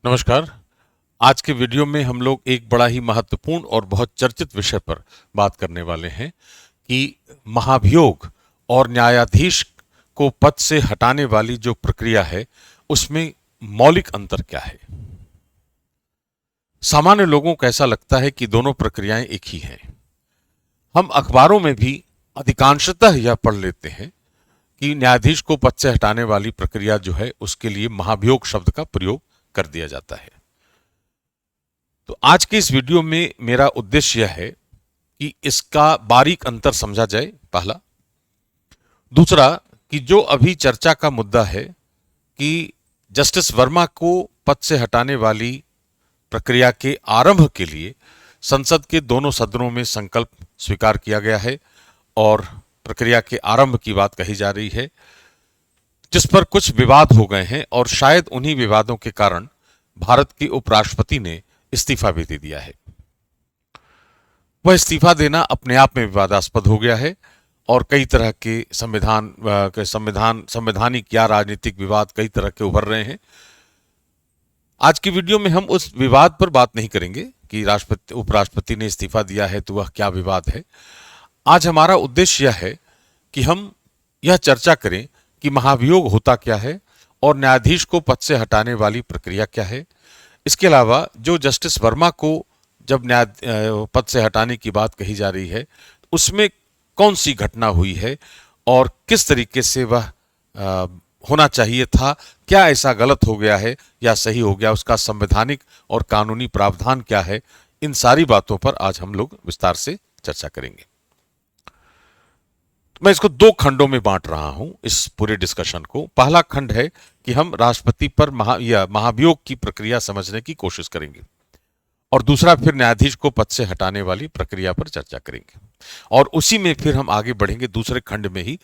नमस्कार। आज के वीडियो में हम लोग एक बड़ा ही महत्वपूर्ण और बहुत चर्चित विषय पर बात करने वाले हैं कि महाभियोग और न्यायाधीश को पद से हटाने वाली जो प्रक्रिया है उसमें मौलिक अंतर क्या है। सामान्य लोगों को ऐसा लगता है कि दोनों प्रक्रियाएं एक ही हैं। हम अखबारों में भी अधिकांशतः यह पढ़ लेते हैं कि न्यायाधीश को पद से हटाने वाली प्रक्रिया जो है उसके लिए महाभियोग शब्द का प्रयोग कर दिया जाता है। तो आज के इस वीडियो में मेरा उद्देश्य यह है कि इसका बारीक अंतर समझा जाए, पहला। दूसरा, कि जो अभी चर्चा का मुद्दा है कि जस्टिस वर्मा को पद से हटाने वाली प्रक्रिया के आरंभ के लिए संसद के दोनों सदनों में संकल्प स्वीकार किया गया है और प्रक्रिया के आरंभ की बात कही जा रही है, जिस पर कुछ विवाद हो गए हैं और शायद उन्हीं विवादों के कारण भारत के उपराष्ट्रपति ने इस्तीफा भी दे दिया है। वह इस्तीफा देना अपने आप में विवादास्पद हो गया है और कई तरह के संवैधानिक या राजनीतिक विवाद कई तरह के उभर रहे हैं। आज की वीडियो में हम उस विवाद पर बात नहीं करेंगे कि उपराष्ट्रपति ने इस्तीफा दिया है तो वह क्या विवाद है। आज हमारा उद्देश्य यह है कि हम यह चर्चा करें कि महाभियोग होता क्या है और न्यायाधीश को पद से हटाने वाली प्रक्रिया क्या है। इसके अलावा जो जस्टिस वर्मा को जब पद से हटाने की बात कही जा रही है उसमें कौन सी घटना हुई है और किस तरीके से वह होना चाहिए था, क्या ऐसा गलत हो गया है या सही हो गया, उसका संवैधानिक और कानूनी प्रावधान क्या है, इन सारी बातों पर आज हम लोग विस्तार से चर्चा करेंगे। मैं इसको दो खंडों में बांट रहा हूं इस पूरे डिस्कशन को। पहला खंड है कि हम राष्ट्रपति पर महाभियोग की प्रक्रिया समझने की कोशिश करेंगे और दूसरा फिर न्यायाधीश को पद से हटाने वाली प्रक्रिया पर चर्चा करेंगे और उसी में फिर हम आगे बढ़ेंगे दूसरे खंड में ही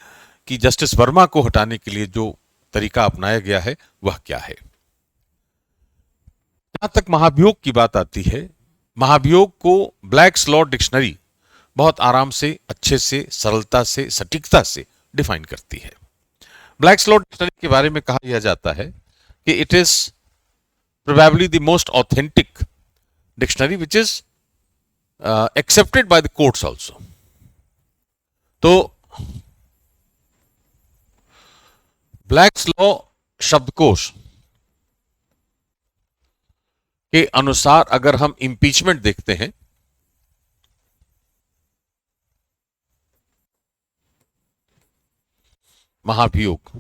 कि जस्टिस वर्मा को हटाने के लिए जो तरीका अपनाया गया है वह क्या है। जहां तक महाभियोग की बात आती है, महाभियोग को ब्लैक्स लॉ डिक्शनरी बहुत आराम से, अच्छे से, सरलता से, सटीकता से डिफाइन करती है। ब्लैक्स लॉ डिक्शनरी के बारे में कहा यह जाता है कि it is probably the most authentic dictionary which is accepted by the courts also. तो ब्लैक्स लॉ शब्दकोश के अनुसार अगर हम इंपीचमेंट देखते हैं महाभियोग,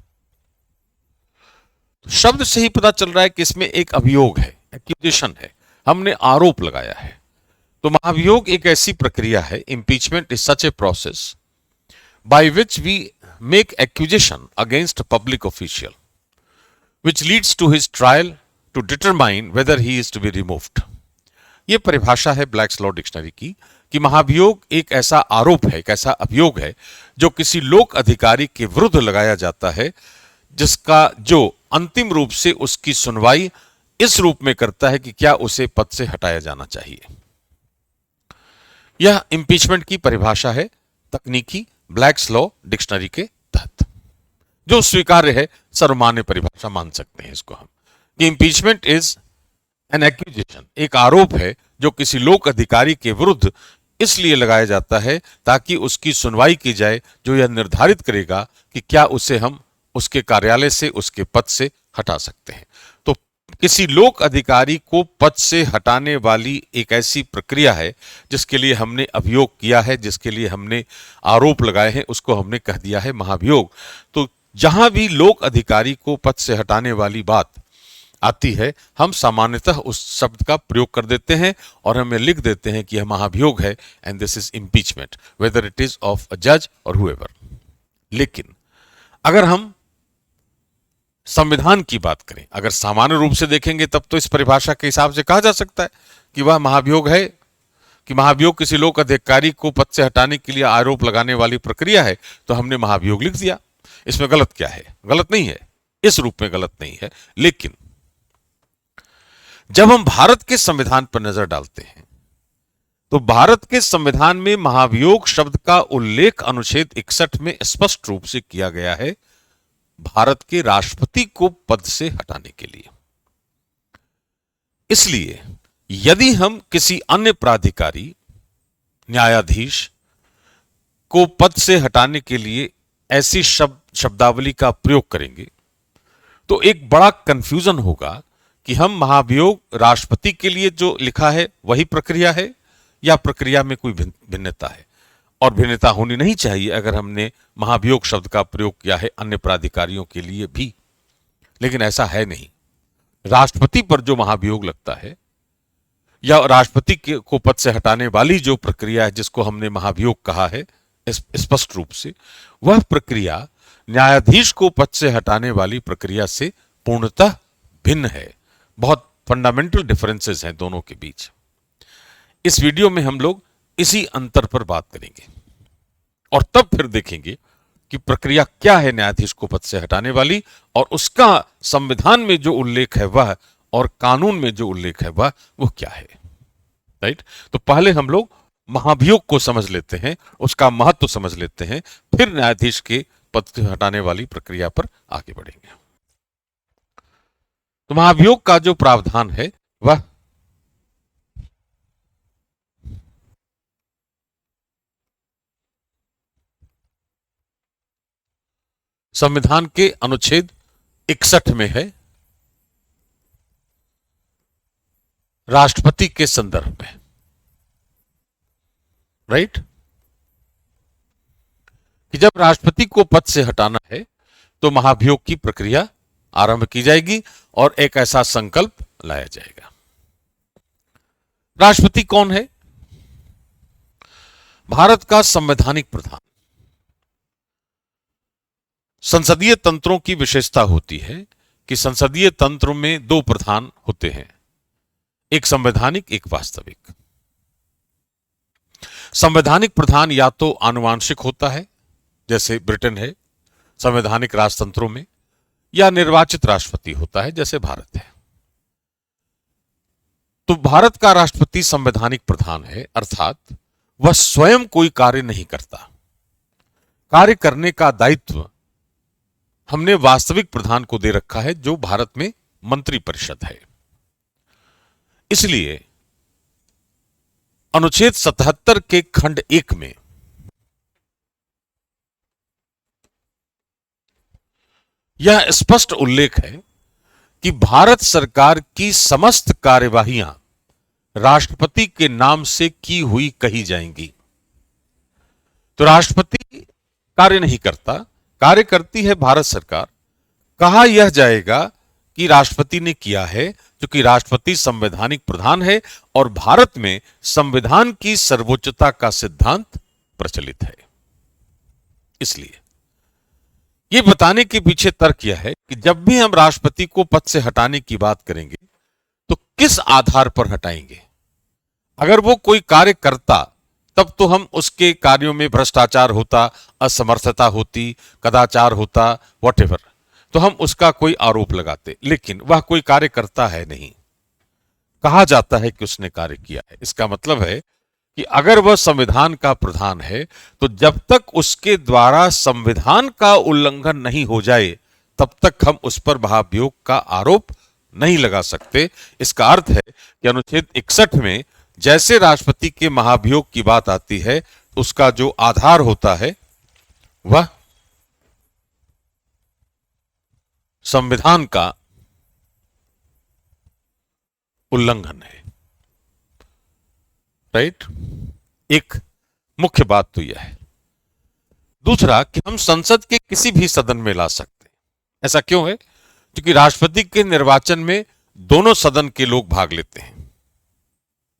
तो शब्द से ही पता चल रहा है कि इसमें एक अभियोग है, एक्यूजेशन है, हमने आरोप लगाया है। तो महाभियोग एक ऐसी प्रक्रिया है, impeachment is such a process by which we make accusation against public official which leads to his trial to determine whether he is to be removed. यह परिभाषा है ब्लैक्स लॉ डिक्शनरी की कि महाभियोग एक ऐसा आरोप है, एक ऐसा अभियोग है जो किसी लोक अधिकारी के विरुद्ध लगाया जाता है, जिसका जो अंतिम रूप से उसकी सुनवाई इस रूप में करता है कि क्या उसे पद से हटाया जाना चाहिए। यह इंपीचमेंट की परिभाषा है तकनीकी ब्लैक्स लॉ डिक्शनरी के तहत, जो स्वीकार्य है, सर्वमान्य परिभाषा मान सकते हैं इसको हम कि इंपीचमेंट इज एन एक्यूजेशन, एक आरोप है जो किसी लोक अधिकारी के विरुद्ध इसलिए लगाया जाता है ताकि उसकी सुनवाई की जाए, जो यह निर्धारित करेगा कि क्या उसे हम उसके कार्यालय से, उसके पद से हटा सकते हैं। तो किसी लोक अधिकारी को पद से हटाने वाली एक ऐसी प्रक्रिया है जिसके लिए हमने अभियोग किया है, जिसके लिए हमने आरोप लगाए हैं, उसको हमने कह दिया है महाभियोग। तो जहां भी लोक अधिकारी को पद से हटाने वाली बात आती है, हम सामान्यतः उस शब्द का प्रयोग कर देते हैं और हमें लिख देते हैं कि यह महाभियोग है and this is impeachment whether it is of a जज और हुएवर। लेकिन अगर हम संविधान की बात करें, अगर सामान्य रूप से देखेंगे, तब तो इस परिभाषा के हिसाब से कहा जा सकता है कि वह महाभियोग है, कि महाभियोग किसी लोक अधिकारी को पद से हटाने के लिए आरोप लगाने वाली प्रक्रिया है, तो हमने महाभियोग लिख दिया। इसमें गलत क्या है? गलत नहीं है, इस रूप में गलत नहीं है। लेकिन जब हम भारत के संविधान पर नजर डालते हैं तो भारत के संविधान में महाभियोग शब्द का उल्लेख अनुच्छेद 61 में स्पष्ट रूप से किया गया है भारत के राष्ट्रपति को पद से हटाने के लिए। इसलिए यदि हम किसी अन्य प्राधिकारी न्यायाधीश को पद से हटाने के लिए ऐसी शब्दावली का प्रयोग करेंगे तो एक बड़ा कंफ्यूजन होगा कि हम महाभियोग राष्ट्रपति के लिए जो लिखा है वही प्रक्रिया है या प्रक्रिया में कोई भिन्नता है। और भिन्नता होनी नहीं चाहिए अगर हमने महाभियोग शब्द का प्रयोग किया है अन्य प्राधिकारियों के लिए भी, लेकिन ऐसा है नहीं। राष्ट्रपति पर जो महाभियोग लगता है या राष्ट्रपति को पद से हटाने वाली जो प्रक्रिया है जिसको हमने महाभियोग कहा है स्पष्ट रूप से, वह प्रक्रिया न्यायाधीश को पद से हटाने वाली प्रक्रिया से पूर्णतः भिन्न है। बहुत फंडामेंटल डिफरेंसेस हैं दोनों के बीच। इस वीडियो में हम लोग इसी अंतर पर बात करेंगे और तब फिर देखेंगे कि प्रक्रिया क्या है न्यायाधीश को पद से हटाने वाली और उसका संविधान में जो उल्लेख है वह और कानून में जो उल्लेख है वह क्या है। राइट, तो पहले हम लोग महाभियोग को समझ लेते हैं, उसका महत्व समझ लेते हैं, फिर न्यायाधीश के पद से हटाने वाली प्रक्रिया पर आगे बढ़ेंगे। तो महाभियोग का जो प्रावधान है वह संविधान के अनुच्छेद 61 में है, राष्ट्रपति के संदर्भ में। राइट, कि जब राष्ट्रपति को पद से हटाना है तो महाभियोग की प्रक्रिया आरंभ की जाएगी और एक ऐसा संकल्प लाया जाएगा। राष्ट्रपति कौन है? भारत का संवैधानिक प्रधान। संसदीय तंत्रों की विशेषता होती है कि संसदीय तंत्र में दो प्रधान होते हैं, एक संवैधानिक, एक वास्तविक। संवैधानिक प्रधान या तो आनुवांशिक होता है जैसे ब्रिटेन है संवैधानिक राजतंत्रों में, या निर्वाचित राष्ट्रपति होता है जैसे भारत है। तो भारत का राष्ट्रपति संवैधानिक प्रधान है, अर्थात वह स्वयं कोई कार्य नहीं करता। कार्य करने का दायित्व हमने वास्तविक प्रधान को दे रखा है जो भारत में मंत्रिपरिषद है। इसलिए अनुच्छेद 77 के खंड 1 में यह स्पष्ट उल्लेख है कि भारत सरकार की समस्त कार्यवाहियां राष्ट्रपति के नाम से की हुई कही जाएंगी। तो राष्ट्रपति कार्य नहीं करता, कार्य करती है भारत सरकार। कहा यह जाएगा कि राष्ट्रपति ने किया है क्योंकि राष्ट्रपति संवैधानिक प्रधान है और भारत में संविधान की सर्वोच्चता का सिद्धांत प्रचलित है। इसलिए यह बताने के पीछे तर्क यह है कि जब भी हम राष्ट्रपति को पद से हटाने की बात करेंगे तो किस आधार पर हटाएंगे। अगर वो कोई कार्य करता तब तो हम उसके कार्यों में भ्रष्टाचार होता, असमर्थता होती, कदाचार होता, व्हाटएवर, तो हम उसका कोई आरोप लगाते। लेकिन वह कोई कार्य करता है नहीं, कहा जाता है कि उसने कार्य किया है। इसका मतलब है कि अगर वह संविधान का प्रधान है तो जब तक उसके द्वारा संविधान का उल्लंघन नहीं हो जाए तब तक हम उस पर महाभियोग का आरोप नहीं लगा सकते। इसका अर्थ है कि अनुच्छेद 61 में जैसे राष्ट्रपति के महाभियोग की बात आती है उसका जो आधार होता है वह संविधान का उल्लंघन है। राइट, एक मुख्य बात तो यह है। दूसरा कि हम संसद के किसी भी सदन में ला सकते हैं। ऐसा क्यों है? क्योंकि राष्ट्रपति के निर्वाचन में दोनों सदन के लोग भाग लेते हैं।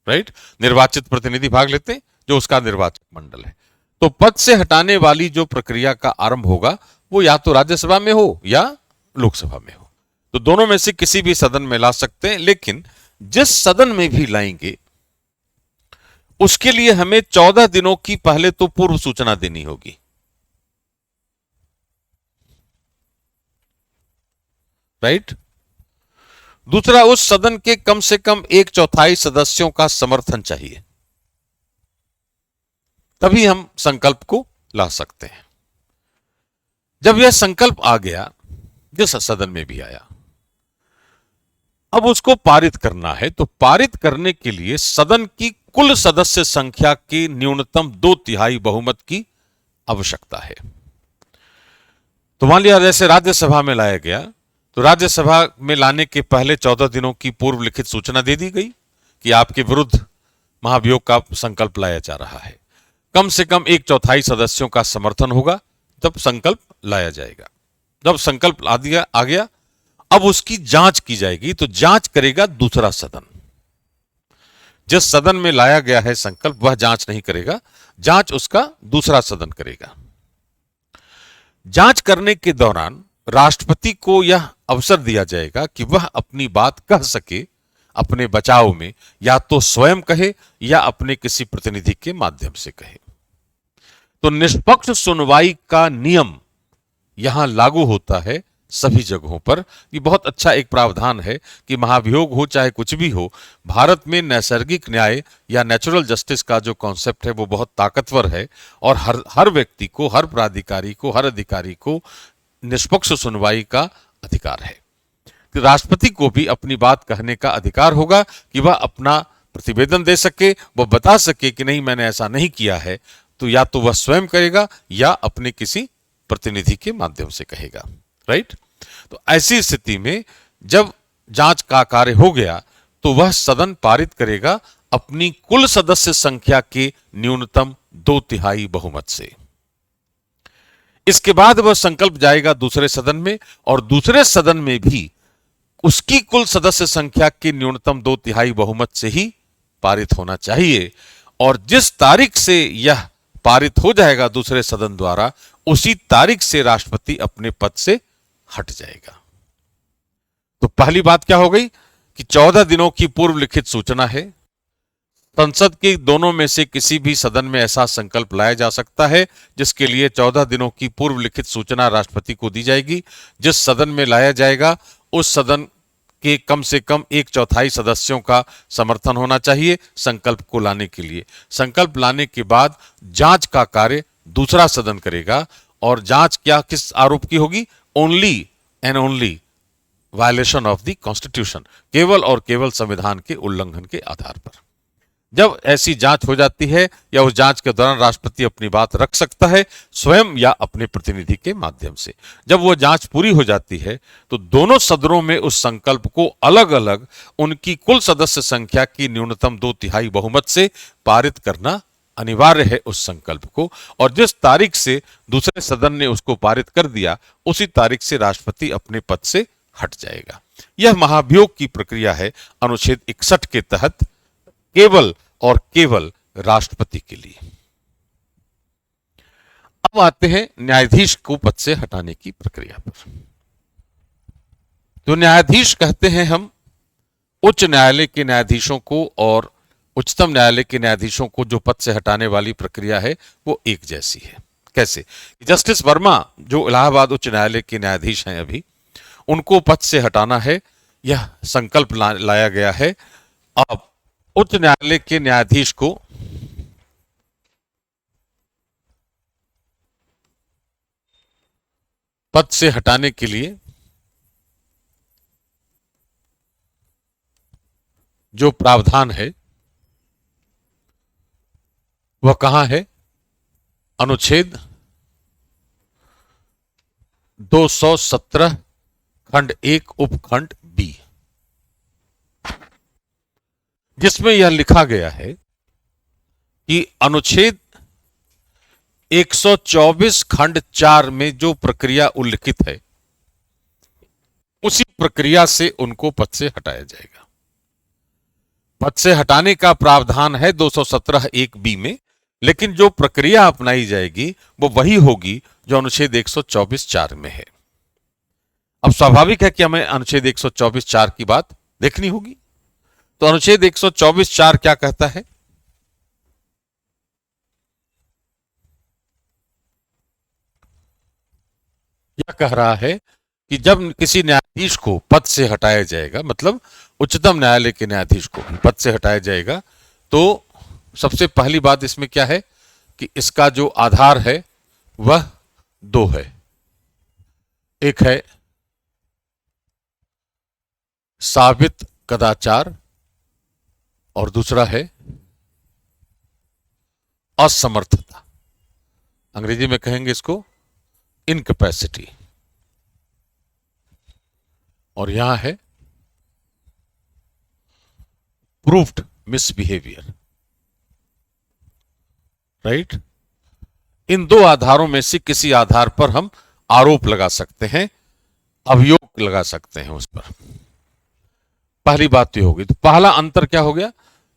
राइट, निर्वाचित प्रतिनिधि भाग लेते हैं जो उसका निर्वाचक मंडल है। तो पद से हटाने वाली जो प्रक्रिया का आरंभ होगा वो या तो राज्यसभा में हो या लोकसभा में हो, तो दोनों में से किसी भी सदन में ला सकते हैं। लेकिन जिस सदन में भी लाएंगे उसके लिए हमें 14 दिनों की पहले तो पूर्व सूचना देनी होगी। राइट, दूसरा उस सदन के कम से कम 1/4 सदस्यों का समर्थन चाहिए, तभी हम संकल्प को ला सकते हैं। जब यह संकल्प आ गया, जिस सदन में भी आया, अब उसको पारित करना है, तो पारित करने के लिए सदन की कुल सदस्य संख्या के न्यूनतम 2/3 बहुमत की आवश्यकता है। तो मान लिया जैसे राज्यसभा में लाया गया, तो राज्यसभा में लाने के पहले 14 दिनों की पूर्व लिखित सूचना दे दी गई कि आपके विरुद्ध महाभियोग का संकल्प लाया जा रहा है। कम से कम 1/4 सदस्यों का समर्थन होगा तब संकल्प लाया जाएगा। जब संकल्प आ गया, अब उसकी जांच की जाएगी। तो जांच करेगा दूसरा सदन। जिस सदन में लाया गया है संकल्प, वह जांच नहीं करेगा, जांच उसका दूसरा सदन करेगा। जांच करने के दौरान राष्ट्रपति को यह अवसर दिया जाएगा कि वह अपनी बात कह सके अपने बचाव में, या तो स्वयं कहे या अपने किसी प्रतिनिधि के माध्यम से कहे। तो निष्पक्ष सुनवाई का नियम यहां लागू होता है सभी जगहों पर। ये बहुत अच्छा एक प्रावधान है कि महाभियोग हो चाहे कुछ भी हो, भारत में नैसर्गिक न्याय या नेचुरल जस्टिस का जो कॉन्सेप्ट है वो बहुत ताकतवर है, और हर व्यक्ति को, हर प्राधिकारी को, हर अधिकारी को निष्पक्ष सुनवाई का अधिकार है। कि राष्ट्रपति को भी अपनी बात कहने का अधिकार होगा कि वह अपना प्रतिवेदन दे सके, वह बता सके कि नहीं मैंने ऐसा नहीं किया है। तो या तो वह स्वयं करेगा या अपने किसी प्रतिनिधि के माध्यम से कहेगा, राइट। तो ऐसी स्थिति में जब जांच का कार्य हो गया तो वह सदन पारित करेगा अपनी कुल सदस्य संख्या के न्यूनतम 2/3 बहुमत से। इसके बाद वह संकल्प जाएगा दूसरे सदन में, और दूसरे सदन में भी उसकी कुल सदस्य संख्या के न्यूनतम 2/3 बहुमत से ही पारित होना चाहिए। और जिस तारीख से यह पारित हो जाएगा दूसरे सदन द्वारा, उसी तारीख से राष्ट्रपति अपने पद से हट जाएगा। तो पहली बात क्या हो गई कि 14 दिनों की पूर्व लिखित सूचना है। संसद के दोनों में से किसी भी सदन में ऐसा संकल्प लाया जा सकता है जिसके लिए 14 दिनों की पूर्व लिखित सूचना राष्ट्रपति को दी जाएगी। जिस सदन में लाया जाएगा उस सदन के कम से कम 1/4 सदस्यों का समर्थन होना चाहिए संकल्प को लाने के लिए। संकल्प लाने के बाद जांच का कार्य दूसरा सदन करेगा, और जांच क्या किस आरोप की होगी? Only and only violation of the constitution, केवल और केवल संविधान के उल्लंघन के आधार पर। जब ऐसी जांच हो जाती है या उस जांच के दौरान राष्ट्रपति अपनी बात रख सकता है स्वयं या अपने प्रतिनिधि के माध्यम से। जब वो जांच पूरी हो जाती है तो दोनों सदनों में उस संकल्प को अलग अलग उनकी कुल सदस्य संख्या की न्यूनतम 2/3 बहुमत से पारित करना अनिवार्य है उस संकल्प को। और जिस तारीख से दूसरे सदन ने उसको पारित कर दिया उसी तारीख से राष्ट्रपति अपने पद से हट जाएगा। यह महाभियोग की प्रक्रिया है अनुच्छेद 61 के तहत, केवल और केवल राष्ट्रपति के लिए। अब आते हैं न्यायाधीश को पद से हटाने की प्रक्रिया पर। तो न्यायाधीश कहते हैं हम उच्च न्यायालय के न्यायाधीशों को और उच्चतम न्यायालय के न्यायाधीशों को जो पद से हटाने वाली प्रक्रिया है वो एक जैसी है। कैसे? जस्टिस वर्मा जो इलाहाबाद उच्च न्यायालय के न्यायाधीश हैं अभी, उनको पद से हटाना है, यह संकल्प लाया गया है। अब उच्च न्यायालय के न्यायाधीश को पद से हटाने के लिए जो प्रावधान है वह कहां है? अनुच्छेद 217 खंड 1 उपखंड बी, जिसमें यह लिखा गया है कि अनुच्छेद 124 खंड 4 में जो प्रक्रिया उल्लिखित है उसी प्रक्रिया से उनको पद से हटाया जाएगा। पद से हटाने का प्रावधान है 217 1 बी में, लेकिन जो प्रक्रिया अपनाई जाएगी वो वही होगी जो अनुच्छेद 124 4 में है। अब स्वाभाविक है कि हमें अनुच्छेद 124 4 की बात देखनी होगी। तो अनुच्छेद 124 4 क्या कहता है? यह कह रहा है कि जब किसी न्यायाधीश को पद से हटाया जाएगा, मतलब उच्चतम न्यायालय के न्यायाधीश को पद से हटाया जाएगा, तो सबसे पहली बात इसमें क्या है कि इसका जो आधार है वह दो है। एक है साबित कदाचार और दूसरा है असमर्थता। अंग्रेजी में कहेंगे इसको इनकैपेसिटी, और यहां है प्रूव्ड मिसबिहेवियर। राइट? इन दो आधारों में से किसी आधार पर हम आरोप लगा सकते हैं, अभियोग लगा सकते हैं उस पर। पहली बात तो होगी, तो पहला अंतर क्या हो गया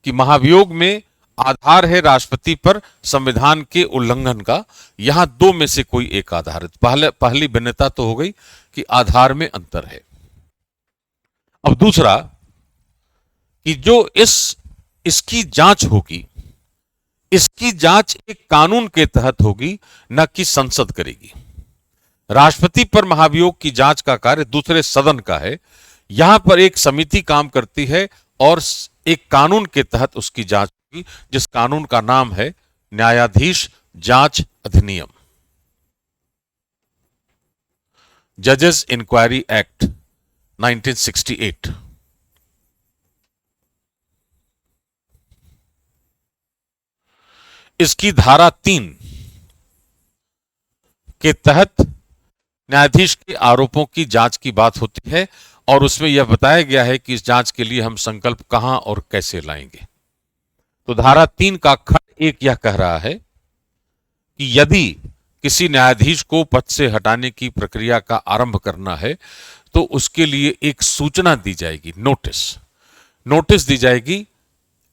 कि महाभियोग में आधार है राष्ट्रपति पर संविधान के उल्लंघन का, यहां दो में से कोई एक आधार है। पहली भिन्नता तो हो गई कि आधार में अंतर है। अब दूसरा कि जो इसकी जांच होगी, इसकी जांच एक कानून के तहत होगी, न कि संसद करेगी। राष्ट्रपति पर महाभियोग की जांच का कार्य दूसरे सदन का है, यहां पर एक समिति काम करती है और एक कानून के तहत उसकी जांच होगी, जिस कानून का नाम है न्यायाधीश जांच अधिनियम, जजेस इंक्वायरी एक्ट 1968। इसकी धारा 3 के तहत न्यायाधीश के आरोपों की जांच की बात होती है, और उसमें यह बताया गया है कि इस जांच के लिए हम संकल्प कहां और कैसे लाएंगे। तो धारा 3 का खंड 1 यह कह रहा है कि यदि किसी न्यायाधीश को पद से हटाने की प्रक्रिया का आरंभ करना है तो उसके लिए एक सूचना दी जाएगी, नोटिस दी जाएगी।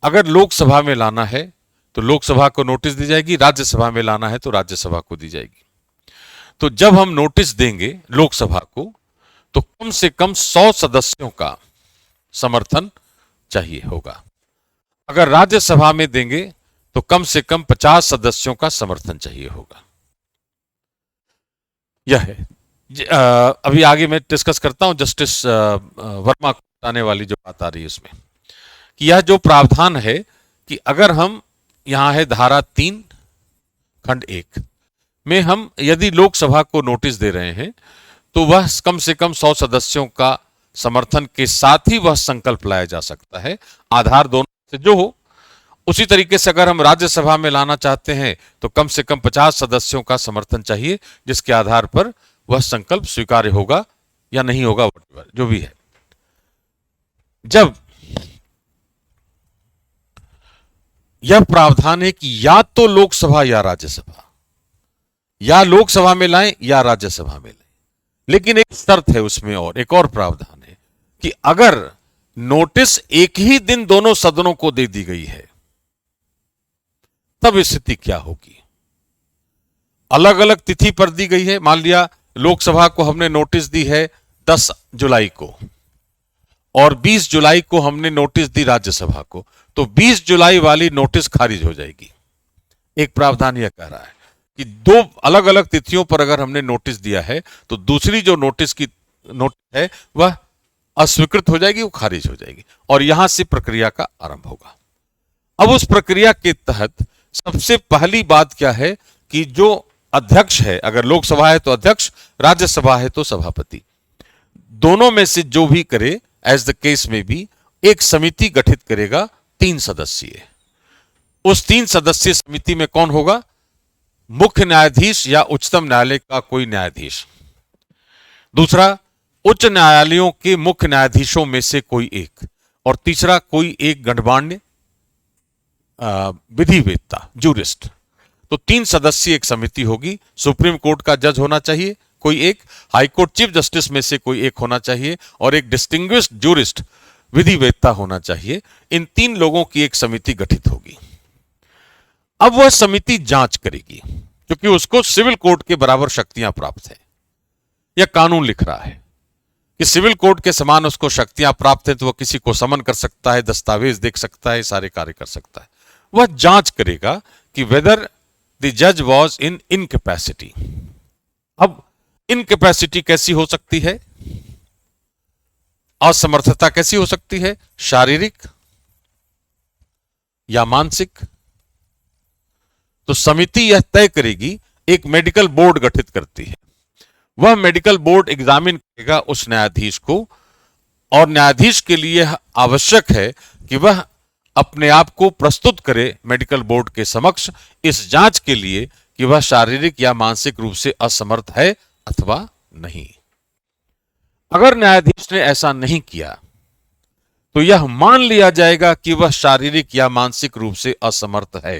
अगर लोकसभा में लाना है तो लोकसभा को नोटिस दी जाएगी, राज्यसभा में लाना है तो राज्यसभा को दी जाएगी। तो जब हम नोटिस देंगे लोकसभा को तो कम से कम 100 सदस्यों का समर्थन चाहिए होगा। अगर राज्यसभा में देंगे तो कम से कम 50 सदस्यों का समर्थन चाहिए होगा। यह है। अभी आगे मैं डिस्कस करता हूं जस्टिस वर्मा को बताने वाली जो बात आ रही है उसमें, कि यह जो प्रावधान है कि अगर हम यहां है धारा 3 खंड 1 में हम यदि लोकसभा को नोटिस दे रहे हैं तो वह कम से कम 100 सदस्यों का समर्थन के साथ ही वह संकल्प लाया जा सकता है, आधार दोनों से जो हो। उसी तरीके से अगर हम राज्यसभा में लाना चाहते हैं तो कम से कम 50 सदस्यों का समर्थन चाहिए, जिसके आधार पर वह संकल्प स्वीकार्य होगा या नहीं होगा, जो भी है। जब यह प्रावधान है कि या तो लोकसभा या राज्यसभा, या लोकसभा में लाएं या राज्यसभा में लाएं, लेकिन एक शर्त है उसमें, और एक और प्रावधान है कि अगर नोटिस एक ही दिन दोनों सदनों को दे दी गई है तब स्थिति क्या होगी। अलग अलग तिथि पर दी गई है, मान लिया लोकसभा को हमने नोटिस दी है 10 जुलाई को और 20 जुलाई को हमने नोटिस दी राज्यसभा को, तो 20 जुलाई वाली नोटिस खारिज हो जाएगी। एक प्रावधान यह कह रहा है कि दो अलग अलग तिथियों पर अगर हमने नोटिस दिया है तो दूसरी जो नोटिस है वह अस्वीकृत हो जाएगी, वो खारिज हो जाएगी, और यहां से प्रक्रिया का आरंभ होगा। अब उस प्रक्रिया के तहत सबसे पहली बात क्या है कि जो अध्यक्ष है, अगर लोकसभा है तो अध्यक्ष, राज्यसभा है तो सभापति, दोनों में से जो भी करे, एज द केस में भी, एक समिति गठित करेगा 3 सदस्यीय। उस 3 सदस्यीय समिति में कौन होगा? मुख्य न्यायाधीश या उच्चतम न्यायालय का कोई न्यायाधीश, दूसरा उच्च न्यायालयों के मुख्य न्यायाधीशों में से कोई एक, और तीसरा कोई एक गणमान्य विधिवेत्ता, जूरिस्ट। तो 3 सदस्यीय एक समिति होगी। सुप्रीम कोर्ट का जज होना चाहिए कोई एक, हाई कोर्ट चीफ जस्टिस में से कोई एक होना चाहिए, और एक डिस्टिंग्विश्ड जूरिस्ट विधिवेत्ता होना चाहिए। इन 3 लोगों की एक समिति गठित होगी। अब वह समिति जांच करेगी, क्योंकि उसको सिविल कोर्ट के बराबर शक्तियां प्राप्त है। यह कानून लिख रहा है कि सिविल कोर्ट के समान उसको शक्तियां प्राप्त है, तो वह किसी को समन कर सकता है, दस्तावेज देख सकता है, सारे कार्य कर सकता है। वह जांच करेगा कि वेदर द जज वॉज इन इनकैपेसिटी। अब इनकैपेसिटी कैसी हो सकती है, असमर्थता कैसी हो सकती है, शारीरिक या मानसिक? तो समिति यह तय करेगी, एक मेडिकल बोर्ड गठित करती है। वह मेडिकल बोर्ड एग्जामिन करेगा उस न्यायाधीश को और न्यायाधीश के लिए आवश्यक है कि वह अपने आप को प्रस्तुत करे मेडिकल बोर्ड के समक्ष इस जांच के लिए कि वह शारीरिक या मानसिक रूप से असमर्थ है अथवा नहीं। अगर न्यायाधीश ने ऐसा नहीं किया तो यह मान लिया जाएगा कि वह शारीरिक या मानसिक रूप से असमर्थ है।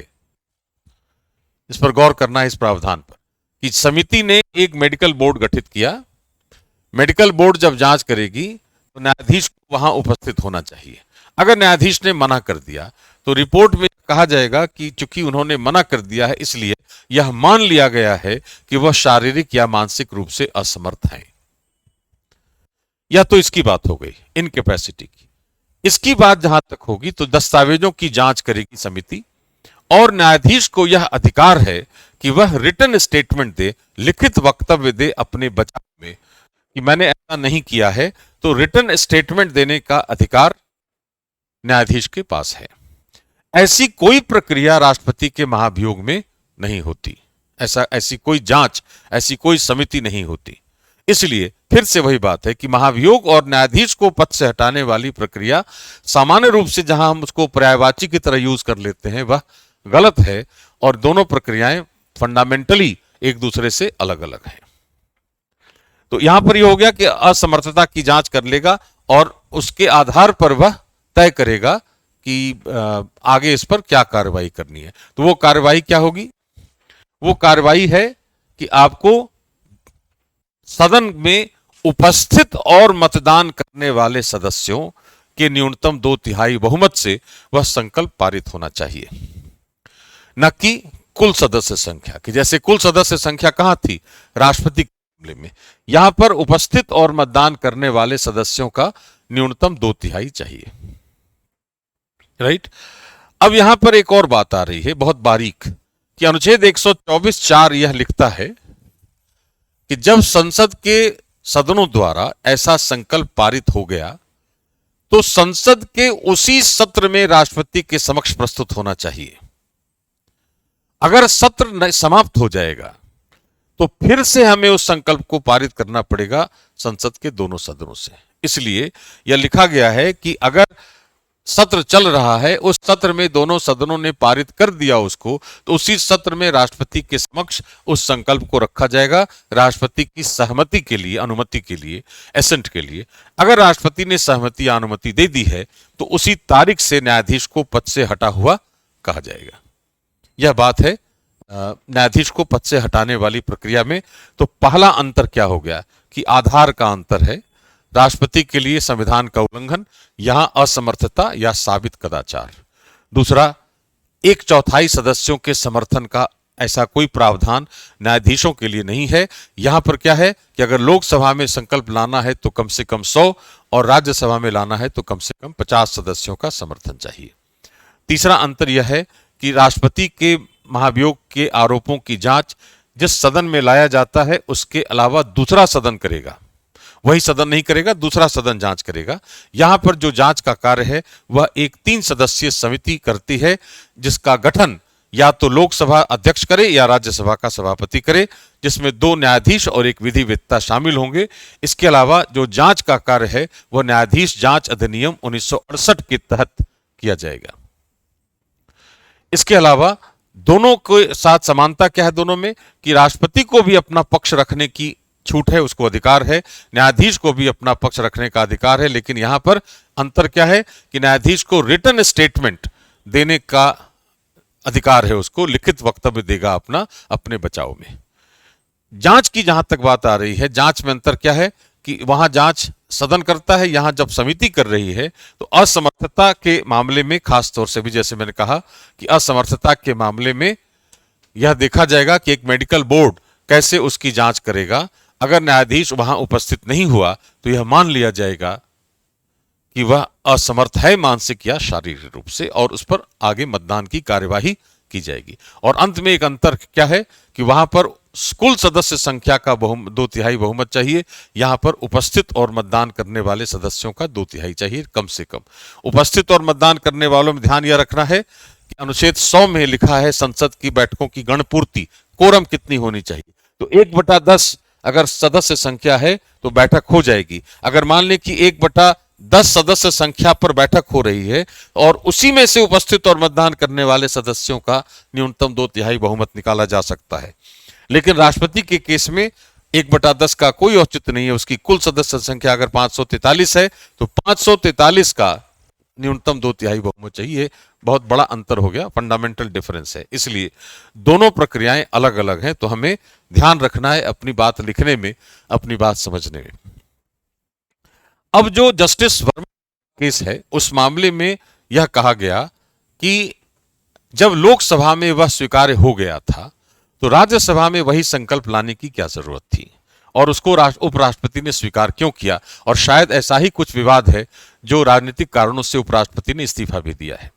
इस पर गौर करना है, इस प्रावधान पर कि समिति ने एक मेडिकल बोर्ड गठित किया। मेडिकल बोर्ड जब जांच करेगी तो न्यायाधीश को वहां उपस्थित होना चाहिए। अगर न्यायाधीश ने मना कर दिया तो रिपोर्ट में कहा जाएगा कि चूंकि उन्होंने मना कर दिया है इसलिए यह मान लिया गया है कि वह शारीरिक या मानसिक रूप से असमर्थ है। या तो इसकी बात हो गई इनकैपेसिटी की। इसकी बात जहां तक होगी तो दस्तावेजों की जांच करेगी समिति और न्यायाधीश को यह अधिकार है कि वह रिटन स्टेटमेंट दे, लिखित वक्तव्य दे अपने बचाव में कि मैंने ऐसा नहीं किया है। तो रिटन स्टेटमेंट देने का अधिकार न्यायाधीश के पास है। ऐसी कोई प्रक्रिया राष्ट्रपति के महाभियोग में नहीं होती। ऐसी कोई जांच, ऐसी कोई समिति नहीं होती। इसलिए फिर से वही बात है कि महाभियोग और न्यायाधीश को पद से हटाने वाली प्रक्रिया सामान्य रूप से जहां हम उसको पर्यायवाची की तरह यूज कर लेते हैं वह गलत है और दोनों प्रक्रियाएं फंडामेंटली एक दूसरे से अलग अलग हैं। तो यहां पर यह हो गया कि असमर्थता की जांच कर लेगा और उसके आधार पर वह तय करेगा कि आगे इस पर क्या कार्रवाई करनी है। तो वो कार्रवाई क्या होगी? वो कार्रवाई है कि आपको सदन में उपस्थित और मतदान करने वाले सदस्यों के न्यूनतम 2/3 बहुमत से वह संकल्प पारित होना चाहिए, न कि कुल सदस्य संख्या की। जैसे कुल सदस्य संख्या कहां थी? राष्ट्रपति के मामले में। यहां पर उपस्थित और मतदान करने वाले सदस्यों का न्यूनतम 2/3 चाहिए। राइट। अब यहां पर एक और बात आ रही है बहुत बारीक कि अनुच्छेद 124(4) यह लिखता है कि जब संसद के सदनों द्वारा ऐसा संकल्प पारित हो गया तो संसद के उसी सत्र में राष्ट्रपति के समक्ष प्रस्तुत होना चाहिए। अगर सत्र समाप्त हो जाएगा तो फिर से हमें उस संकल्प को पारित करना पड़ेगा संसद के दोनों सदनों से। इसलिए यह लिखा गया है कि अगर सत्र चल रहा है, उस सत्र में दोनों सदनों ने पारित कर दिया उसको, तो उसी सत्र में राष्ट्रपति के समक्ष उस संकल्प को रखा जाएगा राष्ट्रपति की सहमति के लिए, अनुमति के लिए, एसेंट के लिए। अगर राष्ट्रपति ने सहमति या अनुमति दे दी है तो उसी तारीख से न्यायाधीश को पद से हटा हुआ कहा जाएगा। यह बात है न्यायाधीश को पद से हटाने वाली प्रक्रिया में। तो पहला अंतर क्या हो गया कि आधार का अंतर है। राष्ट्रपति के लिए संविधान का उल्लंघन, यहां असमर्थता या साबित कदाचार। दूसरा, 1/4 सदस्यों के समर्थन का ऐसा कोई प्रावधान न्यायाधीशों के लिए नहीं है। यहां पर क्या है कि अगर लोकसभा में संकल्प लाना है तो कम से कम 100 और राज्यसभा में लाना है तो कम से कम 50 सदस्यों का समर्थन चाहिए। तीसरा अंतर यह है कि राष्ट्रपति के महाभियोग के आरोपों की जांच जिस सदन में लाया जाता है उसके अलावा दूसरा सदन करेगा। वही सदन नहीं करेगा, दूसरा सदन जांच करेगा। यहां पर जो जांच का कार्य है वह एक 3 सदस्यीय समिति करती है जिसका गठन या तो लोकसभा अध्यक्ष करे या राज्यसभा का सभापति करे, जिसमें 2 न्यायाधीश और एक विधिवेत्ता शामिल होंगे। इसके अलावा जो जांच का कार्य है वह न्यायाधीश जांच अधिनियम 1968 के तहत किया जाएगा। इसके अलावा दोनों के साथ समानता क्या है दोनों में कि राष्ट्रपति को भी अपना पक्ष रखने की छूट है, उसको अधिकार है। न्यायाधीश को भी अपना पक्ष रखने का अधिकार है। लेकिन यहां पर अंतर क्या है कि न्यायाधीश को रिटन स्टेटमेंट देने का अधिकार है, उसको लिखित वक्तव्य देगा अपना अपने बचाव में। जांच की जहां तक बात आ रही है, जांच में अंतर क्या है कि वहां जांच सदन करता है, यहां जब समिति कर रही है तो असमर्थता के मामले में खास तौर से भी, जैसे मैंने कहा कि असमर्थता के मामले में यह देखा जाएगा कि एक मेडिकल बोर्ड कैसे उसकी जांच करेगा। अगर न्यायाधीश वहां उपस्थित नहीं हुआ तो यह मान लिया जाएगा कि वह असमर्थ है मानसिक या शारीरिक रूप से और उस पर आगे मतदान की कार्यवाही की जाएगी। और अंत में एक अंतर क्या है कि वहां पर कुल सदस्य संख्या का 2/3 बहुमत चाहिए, यहां पर उपस्थित और मतदान करने वाले सदस्यों का 2/3 चाहिए कम से कम। उपस्थित और मतदान करने वालों में ध्यान यह रखना है कि अनुच्छेद 100 में लिखा है संसद की बैठकों की गणपूर्ति, कोरम कितनी होनी चाहिए। तो 1/10 अगर सदस्य संख्या है तो बैठक हो जाएगी। अगर मान लें कि 1/3 10 सदस्य संख्या पर बैठक हो रही है और उसी में से उपस्थित और मतदान करने वाले सदस्यों का न्यूनतम 2/3 बहुमत निकाला जा सकता है। लेकिन राष्ट्रपति के केस में 1/10 का कोई औचित्य नहीं है। उसकी कुल सदस्य संख्या अगर 543 है तो 543 का न्यूनतम 2/3 बहुमत चाहिए। बहुत बड़ा अंतर हो गया, फंडामेंटल डिफरेंस है। इसलिए दोनों प्रक्रियाएं अलग अलग हैं, तो हमें ध्यान रखना है अपनी बात लिखने में, अपनी बात समझने में। अब जो जस्टिस वर्मा केस है, उस मामले में यह कहा गया कि जब लोकसभा में वह स्वीकार्य हो गया था तो राज्यसभा में वही संकल्प लाने की क्या जरूरत थी, और उसको उपराष्ट्रपति ने स्वीकार क्यों किया। और शायद ऐसा ही कुछ विवाद है जो राजनीतिक कारणों से उपराष्ट्रपति ने इस्तीफा भी दिया है।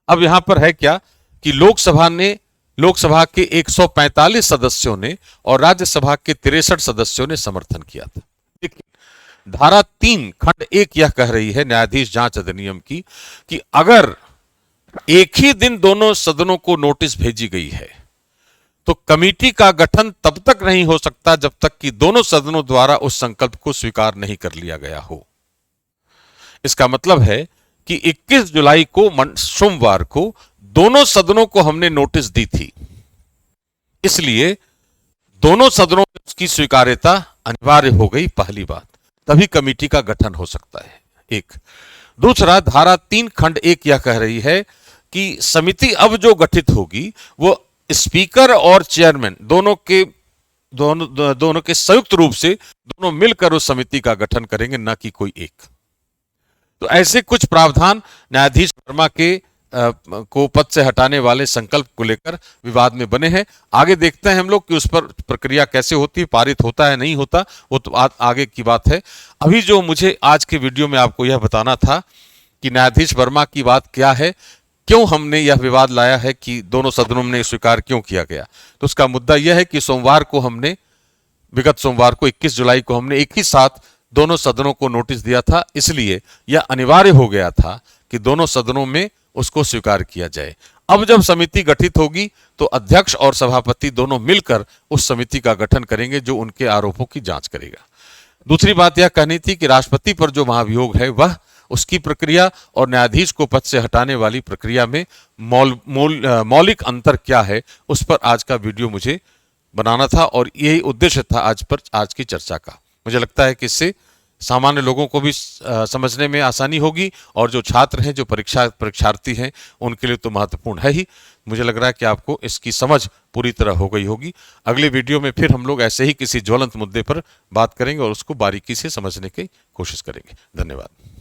अब यहां पर है क्या कि लोकसभा के 145 सदस्यों ने और राज्यसभा के 63 सदस्यों ने समर्थन किया था। देखिए, धारा 3 खंड 1 यह कह रही है न्यायाधीश जांच अधिनियम की कि अगर एक ही दिन दोनों सदनों को नोटिस भेजी गई है तो कमेटी का गठन तब तक नहीं हो सकता जब तक कि दोनों सदनों द्वारा उस संकल्प को स्वीकार नहीं कर लिया गया हो। इसका मतलब है कि 21 जुलाई को सोमवार को दोनों सदनों को हमने नोटिस दी थी, इसलिए दोनों सदनों में उसकी स्वीकार्यता अनिवार्य हो गई। पहली बात, तभी कमेटी का गठन हो सकता है। एक दूसरा, धारा 3 खंड 1 यह कह रही है कि समिति अब जो गठित होगी वो स्पीकर और चेयरमैन दोनों के संयुक्त रूप से दोनों मिलकर उस समिति का गठन करेंगे, न कि कोई एक। तो ऐसे कुछ प्रावधान न्यायाधीश वर्मा के को पद से हटाने वाले संकल्प को लेकर विवाद में बने हैं। आगे देखते हैं हम लोग कि उस पर प्रक्रिया कैसे होती है, पारित होता है नहीं होता, वो तो आगे की बात है। अभी जो मुझे आज के वीडियो में आपको यह बताना था कि न्यायाधीश वर्मा की बात क्या है, क्यों हमने यह विवाद लाया है कि दोनों सदनों में स्वीकार क्यों किया गया। तो उसका मुद्दा यह है कि विगत सोमवार को 21 जुलाई को हमने एक ही साथ दोनों सदनों को नोटिस दिया था, इसलिए यह अनिवार्य हो गया था कि दोनों सदनों में उसको स्वीकार किया जाए। अब जब समिति गठित होगी तो अध्यक्ष और सभापति दोनों मिलकर उस समिति का गठन करेंगे जो उनके आरोपों की जांच करेगा। दूसरी बात यह कहनी थी कि राष्ट्रपति पर जो महाभियोग है वह उसकी प्रक्रिया और न्यायाधीश को पद से हटाने वाली प्रक्रिया में मौलिक अंतर क्या है, उस पर आज का वीडियो मुझे बनाना था और यही उद्देश्य था आज की चर्चा का। मुझे लगता है कि इससे सामान्य लोगों को भी समझने में आसानी होगी और जो छात्र हैं, जो परीक्षार्थी हैं, उनके लिए तो महत्वपूर्ण है ही। मुझे लग रहा है कि आपको इसकी समझ पूरी तरह हो गई होगी। अगले वीडियो में फिर हम लोग ऐसे ही किसी ज्वलंत मुद्दे पर बात करेंगे और उसको बारीकी से समझने की कोशिश करेंगे। धन्यवाद।